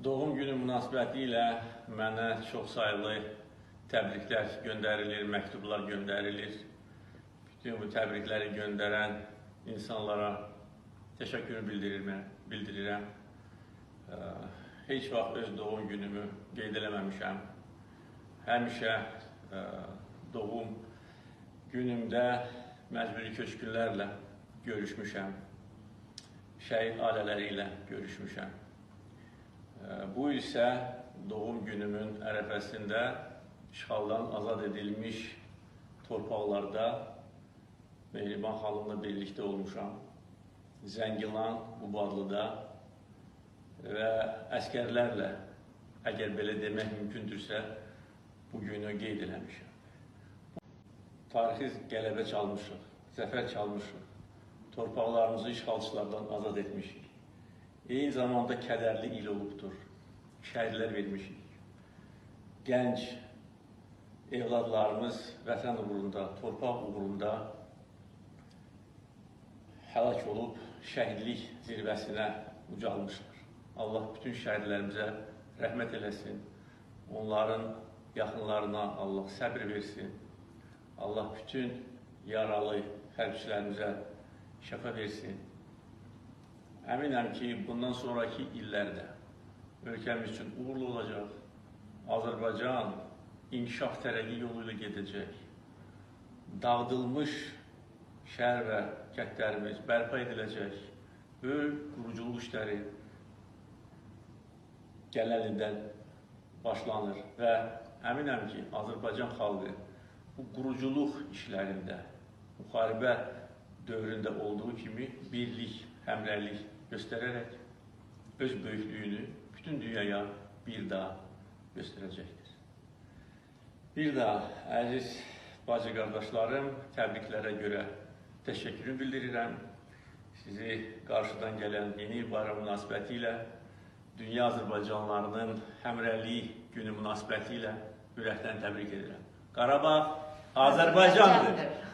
Doğum günü münasibətilə mənə çox sayılı təbriklər göndərilir, məktublar göndərilir. Bütün bu təbrikləri göndərən insanlara təşəkkür bildirirəm. Heç vaxt öz doğum günümü qeyd eləməmişəm. Həmişə doğum günümdə məcburi köçkünlərlə görüşmüşəm. Şəhid ailələri ilə görüşmüşəm. Bu isə doğum günümün ərəfəsində işğaldan azad edilmiş torpaqlarda Mehriban xanımla birlikdə olmuşam. Zəngilan, Qubadlıda və əskərlərlə, əgər belə demək mümkündürsə, bu günü qeyd eləmişəm. Tarixi qələbə çalmışıq, zəfər çalmışıq, torpaqlarımızı işğalçılardan azad etmişik. Eyni zamanda kədərli il olubdur, şəhidlər vermişik. Gənc evladlarımız vətən uğrunda, torpaq uğrunda həlak olub, şəhidlik zirvəsinə ucalmışlar. Allah bütün şəhidlərimizə rəhmət eləsin, onların yaxınlarına Allah səbir versin, Allah bütün yaralı hərbçilərimizə şəfa versin. Əminəm ki, bundan sonraki illərdə ölkəmiz üçün uğurlu olacaq. Azərbaycan inkişaf tərəqqi yolu ilə gedəcək. Dağıdılmış şəhər və kəndlərimiz bərpa ediləcək. Böyük quruculuq işləri gələn ildən başlanır və əminəm ki, Azərbaycan xalqı bu quruculuq işlərində, müharibə dövründə olduğu kimi birlik, həmrəylik göstərərək öz böyüklüyünü bütün dünyaya bir daha göstərəcəkdir. Bir daha əziz bacı qardaşlarım, təbriklərə görə təşəkkürümü bildirirəm. Sizi qarşıdan gələn yeni bayram münasibəti ilə, dünya Azərbaycanlarının həmrəylik günü münasibəti ilə ürəkdən təbrik edirəm. Qarabağ Azərbaycandır.